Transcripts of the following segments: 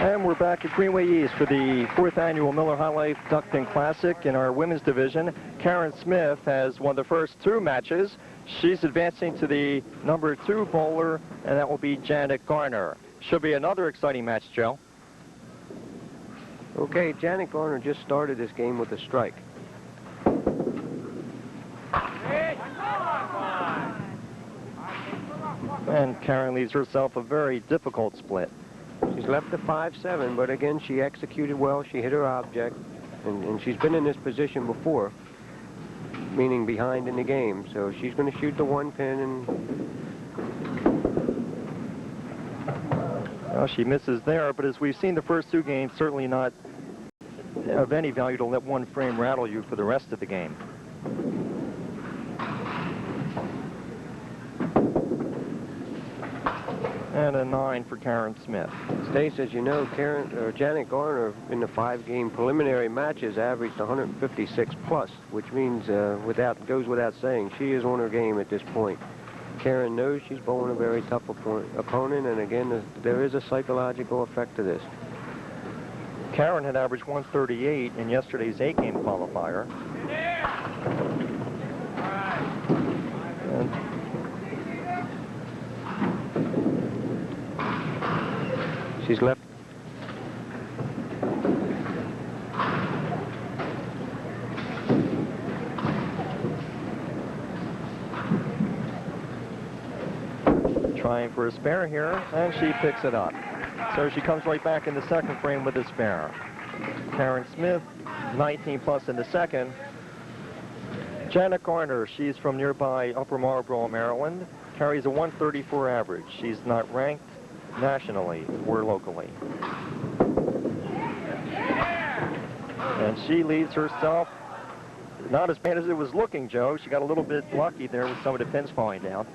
And we're back at Greenway East for the 4th annual Miller High Life Duckpin Classic. In our women's division, Karen Smith has won the first 2 matches. She's advancing to the number 2 bowler, and that will be Janet Garner. Should be another exciting match, Joe. Okay, Janet Garner just started this game with a strike. And Karen leaves herself a very difficult split. She's left the 5-7, but again, she executed well. She hit her object, and she's been in this position before, meaning behind in the game. So she's going to shoot the 1 pin, and well, she misses there, but as we've seen the first 2 games, certainly not of any value to let 1 frame rattle you for the rest of the game. And a 9 for Karen Smith. Stace, as you know, Janet Garner in the 5-game preliminary matches averaged 156 plus, which means goes without saying, she is on her game at this point. Karen knows she's bowling a very tough opponent, and again, there is a psychological effect to this. Karen had averaged 138 in yesterday's 8-game qualifier. And she's left. Trying for a spare here, and she picks it up. So she comes right back in the 2nd frame with a spare. Karen Smith, 19 plus in the 2nd. Janet Garner, she's from nearby Upper Marlboro, Maryland, carries a 134 average. She's not ranked nationally or locally. And she leaves herself not as bad as it was looking, Joe. She got a little bit lucky there with some of the pins falling down.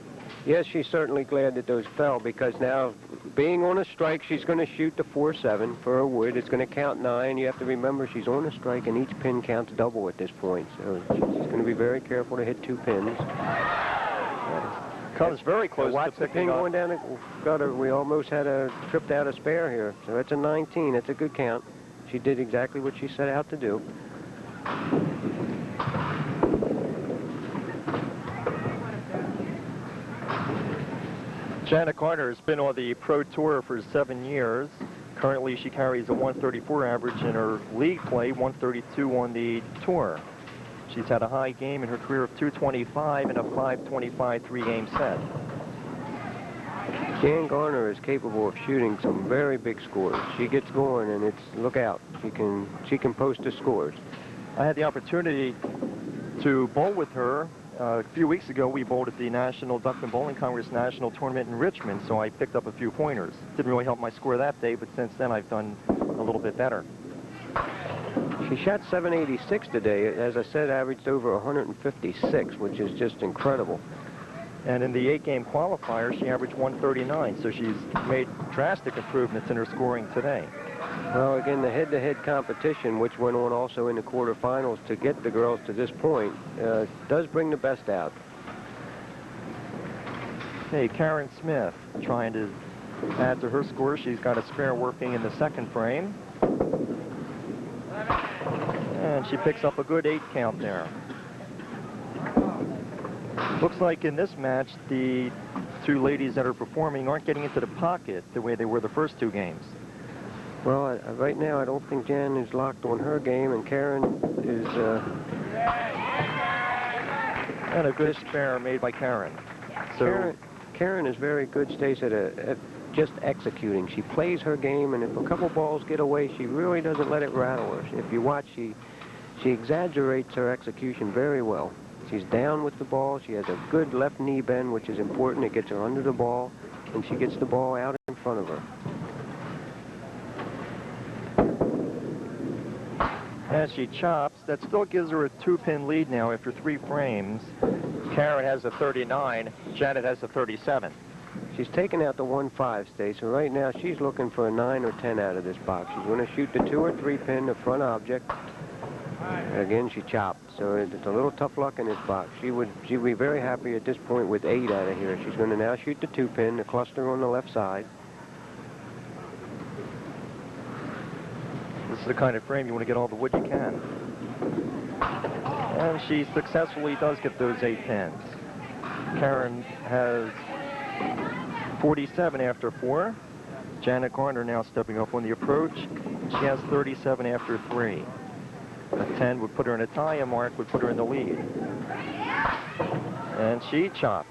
Yes, she's certainly glad that those fell, because now, being on a strike, she's going to shoot the 4-7 for a wood. It's going to count 9. You have to remember she's on a strike, and each pin counts double at this point. So she's going to be very careful to hit 2 pins. Comes very close watch to the pin going down the gutter. We almost had a tripped out a spare here. So that's a 19. That's a good count. She did exactly what she set out to do. Janet Garner has been on the Pro Tour for 7 years. Currently, she carries a 134 average in her league play, 132 on the tour. She's had a high game in her career of 225 and a 525 3-game set. Jan Garner is capable of shooting some very big scores. She gets going, and it's look out. She can post the scores. I had the opportunity to bowl with her. A few weeks ago, we bowled at the National Duckpin Bowling Congress National Tournament in Richmond, so I picked up a few pointers. Didn't really help my score that day, but since then I've done a little bit better. She shot 786 today. As I said, averaged over 156, which is just incredible. And in the 8-game qualifier, she averaged 139, so she's made drastic improvements in her scoring today. Well, again, the head-to-head competition, which went on also in the quarterfinals to get the girls to this point, does bring the best out. Hey, Karen Smith trying to add to her score. She's got a spare working in the 2nd frame. And she picks up a good 8 count there. Looks like in this match, the 2 ladies that are performing aren't getting into the pocket the way they were the first 2 games. Well, right now, I don't think Jan is locked on her game, and Karen is... And a good spare made by Karen. So Karen is very good, Stace, at just executing. She plays her game, and if a couple balls get away, she really doesn't let it rattle her. If you watch, she exaggerates her execution very well. She's down with the ball. She has a good left knee bend, which is important. It gets her under the ball, and she gets the ball out in front of her. As she chops, that still gives her a 2-pin lead now after 3 frames. Karen has a 39, Janet has a 37. She's taken out the 1-5, Stace, so right now she's looking for a 9 or 10 out of this box. She's going to shoot the 2 or 3 pin, the front object. Again, she chopped, so it's a little tough luck in this box. She'd be very happy at this point with 8 out of here. She's going to now shoot the 2 pin, the cluster on the left side. This is the kind of frame you want to get all the wood you can. And she successfully does get those 8 pins. Karen has 47 after 4. Janet Garner now stepping up on the approach. She has 37 after 3. A 10 would put her in a tie, a mark would put her in the lead. And she chops.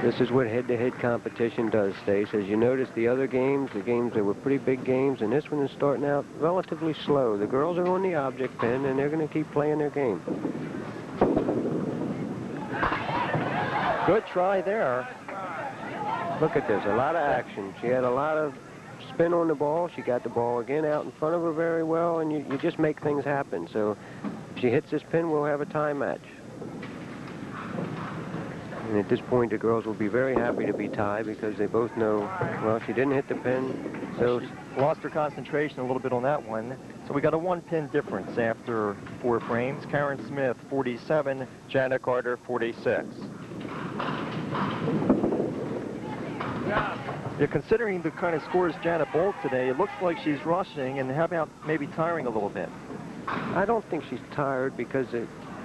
This is what head-to-head competition does, Stace. As you notice, the other games, the games that were pretty big games, and this one is starting out relatively slow. The girls are on the object pin, and they're going to keep playing their game. Good try there. Look at this, a lot of action. She had a lot of spin on the ball. She got the ball again out in front of her very well, and you just make things happen. So if she hits this pin, we'll have a tie match. And at this point, the girls will be very happy to be tied because they both know, well, she didn't hit the pin, so... She lost her concentration a little bit on that one. So we got a 1-pin difference after 4 frames. Karen Smith, 47. Janet Garner, 46. Yeah, considering the kind of scores Janet bowled today, it looks like she's rushing, and how about maybe tiring a little bit? I don't think she's tired because,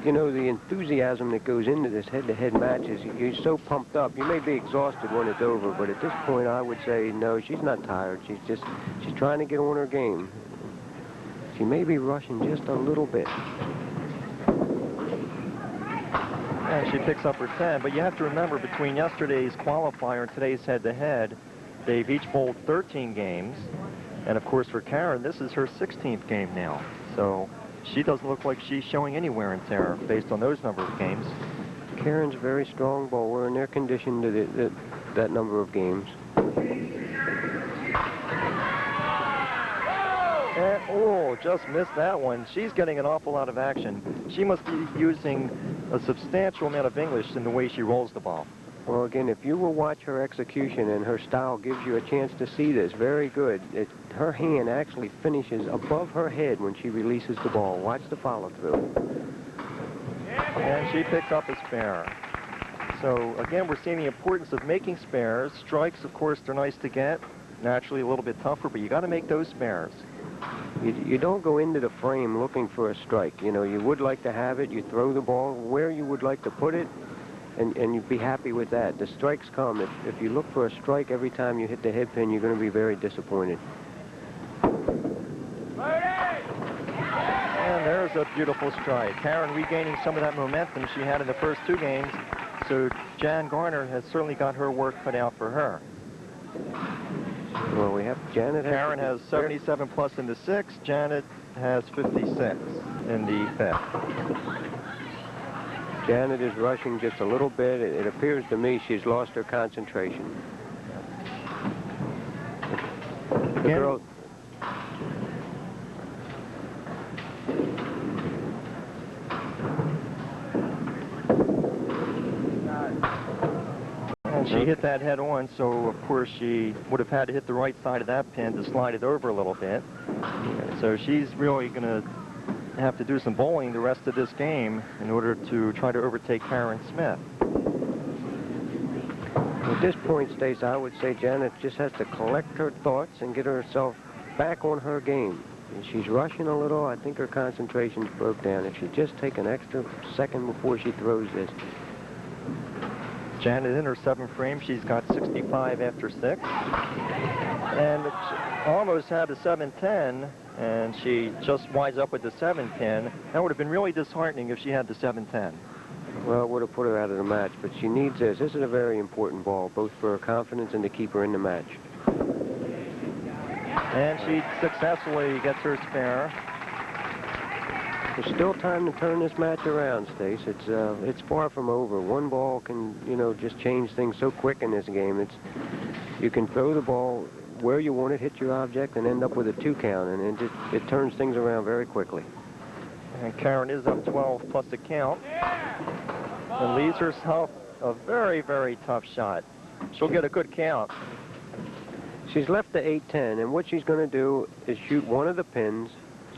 you know, the enthusiasm that goes into this head-to-head match is you're so pumped up. You may be exhausted when it's over, but at this point I would say no, she's not tired. She's trying to get on her game. She may be rushing just a little bit. And she picks up her 10, but you have to remember between yesterday's qualifier and today's head-to-head, they've each bowled 13 games. And of course for Karen, this is her 16th game now. So she doesn't look like she's showing any wear and tear based on those number of games. Karen's a very strong bowler, and they're conditioned to that number of games. And, oh, just missed that one. She's getting an awful lot of action. She must be using a substantial amount of English in the way she rolls the ball. Well, again, if you will watch her execution, and her style gives you a chance to see this, very good. Her hand actually finishes above her head when she releases the ball. Watch the follow-through. And she picks up a spare. So, again, we're seeing the importance of making spares. Strikes, of course, they're nice to get. Naturally a little bit tougher, but you got to make those spares. You don't go into the frame looking for a strike. You know, you would like to have it. You throw the ball where you would like to put it, and you'd be happy with that. The strikes come. If you look for a strike every time you hit the head pin, you're going to be very disappointed. And there's a beautiful strike. Karen regaining some of that momentum she had in the first 2 games. So Jan Garner has certainly got her work cut out for her. Well, we have Janet. Karen has 77 plus in the 6th. Janet has 56 in the 5th. Janet is rushing just a little bit. It appears to me she's lost her concentration. The girl. And she hit that head on, so of course she would have had to hit the right side of that pin to slide it over a little bit. So she's really going to have to do some bowling the rest of this game in order to try to overtake Karen Smith. At this point, Stace, I would say Janet just has to collect her thoughts and get herself back on her game. And she's rushing a little. I think her concentration's broke down. If she'd just take an extra second before she throws this. Janet in her 7th frame, she's got 65 after 6. And almost had a 7-10, and she just winds up with the 7 pin. That would have been really disheartening if she had the 7-10. Well, it would have put her out of the match, but she needs this. This is a very important ball, both for her confidence and to keep her in the match. And she successfully gets her spare. There's still time to turn this match around, Stace. It's far from over. One ball can, you know, just change things so quick in this game. You can throw the ball where you want it, hit your object, and end up with a 2 count, and it turns things around very quickly. And Karen is up 12 plus a count, and leaves herself a very, very tough shot. She'll get a good count. She's left the 8-10, and what she's going to do is shoot one of the pins.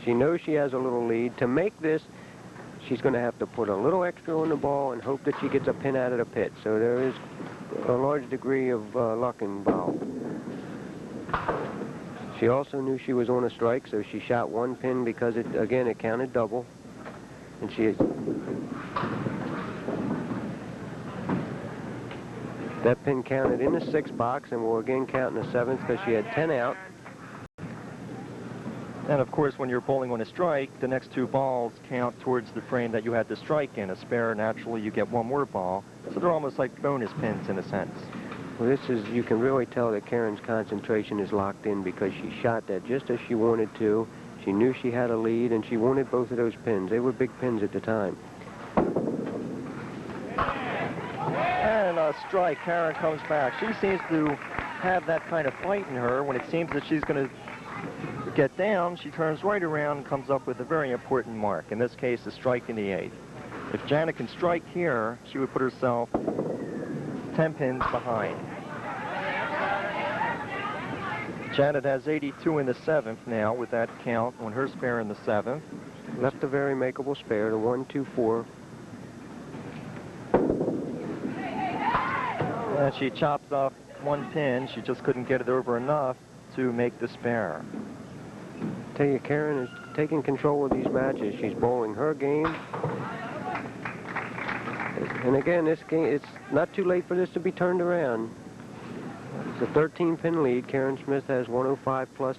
She knows she has a little lead. To make this, she's going to have to put a little extra on the ball and hope that she gets a pin out of the pit. So there is a large degree of luck involved. She also knew she was on a strike, so she shot one pin because it counted double. And that pin counted in the 6th box and will again count in the 7th because she had 10 out. And of course, when you're bowling on a strike, the next 2 balls count towards the frame that you had to strike in. A spare, naturally, you get 1 more ball. So they're almost like bonus pins in a sense. Well, you can really tell that Karen's concentration is locked in because she shot that just as she wanted to. She knew she had a lead, and she wanted both of those pins. They were big pins at the time. And a strike. Karen comes back. She seems to have that kind of fight in her. When it seems that she's going to get down, she turns right around and comes up with a very important mark. In this case, a strike in the 8th. If Janet can strike here, she would put herself 10 pins behind. Janet has 82 in the 7th now with that count on her spare in the 7th. Left a very makeable spare, the 1, 2, 4. And she chops off 1 pin. She just couldn't get it over enough to make the spare. I tell you, Karen is taking control of these matches. She's bowling her game. And again, this game, it's not too late for this to be turned around. It's a 13-pin lead. Karen Smith has 105 plus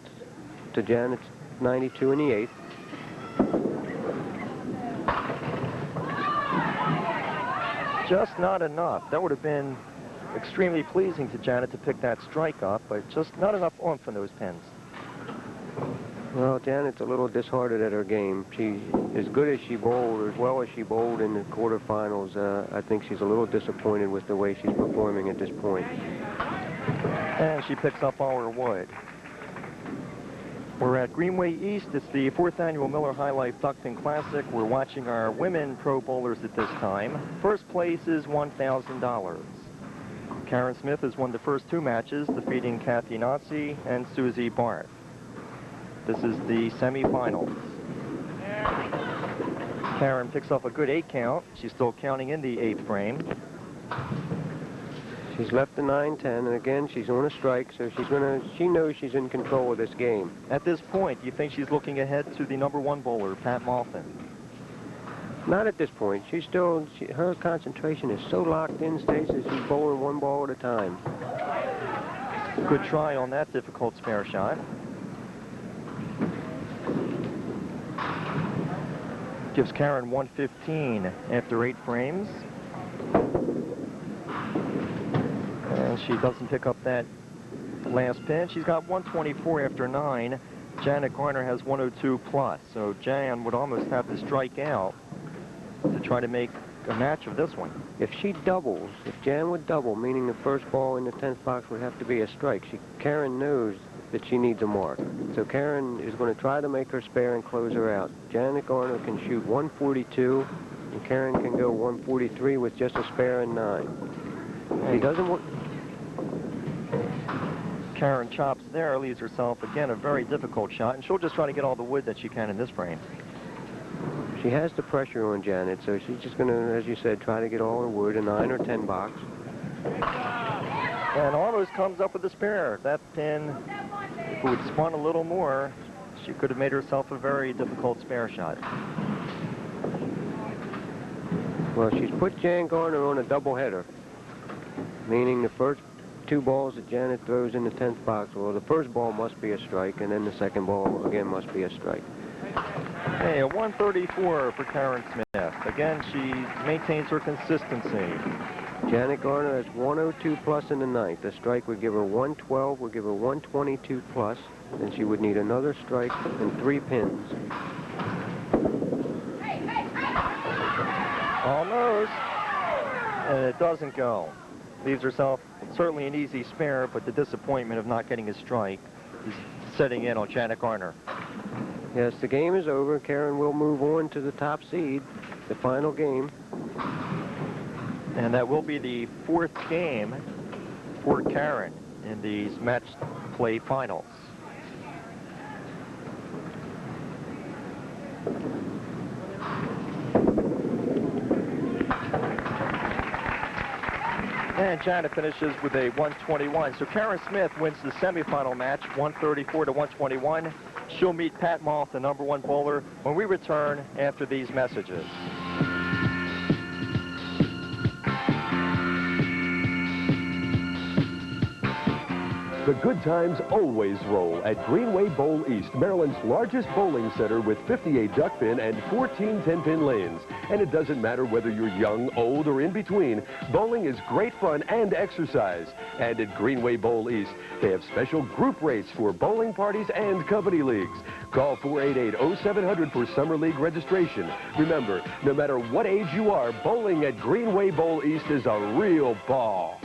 to Janet's 92 in the 8th. Just not enough. That would have been extremely pleasing to Janet to pick that strike up, but just not enough oomph in those pins. Well, Janet's a little disheartened at her game. She, as good as she bowled, or as well as she bowled in the quarterfinals, I think she's a little disappointed with the way she's performing at this point. And she picks up all her wood. We're at Greenway East. It's the 4th annual Miller High Life Duckpin Classic. We're watching our women pro bowlers at this time. First place is $1,000. Karen Smith has won the first 2 matches, defeating Kathy Nazi and Susie Barth. This is the semifinals. Karen picks up a good 8 count. She's still counting in the 8th frame. She's left the 9-10, and again, she's on a strike, so she knows she's in control of this game. At this point, do you think she's looking ahead to the #1 bowler, Pat Malfin? Not at this point. Her concentration is so locked in, Stacey, she's bowling 1 ball at a time. Good try on that difficult spare shot. Gives Karen 115 after 8 frames. And she doesn't pick up that last pin. She's got 124 after 9. Janet Garner has 102 plus. So Jan would almost have to strike out to try to make a match of this one. If she doubles, if Jan would double, meaning the first ball in the 10th box would have to be a strike, Karen knows that she needs a mark. So Karen is going to try to make her spare and close her out. Janet Garner can shoot 142, and Karen can go 143 with just a spare and 9. He doesn't want... Karen chops there, leaves herself, again, a very difficult shot, and she'll just try to get all the wood that she can in this frame. She has the pressure on Janet, so she's just going to, as you said, try to get all her wood, a 9 or 10 box. And almost comes up with a spare. That pin, if it would spun a little more, she could have made herself a very difficult spare shot. Well, she's put Jan Garner on a doubleheader, meaning the first 2 balls that Janet throws in the 10th box, well, the first ball must be a strike, and then the second ball, again, must be a strike. Hey, a 134 for Karen Smith. Again, she maintains her consistency. Janet Garner has 102 plus in the 9th. A strike would give her 112, would give her 122 plus. Then she would need another strike and 3 pins. Almost. And it doesn't go. Leaves herself certainly an easy spare, but the disappointment of not getting a strike is setting in on Janet Garner. Yes, the game is over. Karen will move on to the top seed, the final game. And that will be the 4th game for Karen in these match play finals. And Janet finishes with a 121. So Karen Smith wins the semifinal match, 134 to 121. She'll meet Pat Moth, the #1 bowler, when we return after these messages. The good times always roll at Greenway Bowl East, Maryland's largest bowling center with 58 duckpin and 14 10-pin lanes. And it doesn't matter whether you're young, old, or in between, bowling is great fun and exercise. And at Greenway Bowl East, they have special group rates for bowling parties and company leagues. Call 488-0700 for Summer League registration. Remember, no matter what age you are, bowling at Greenway Bowl East is a real ball.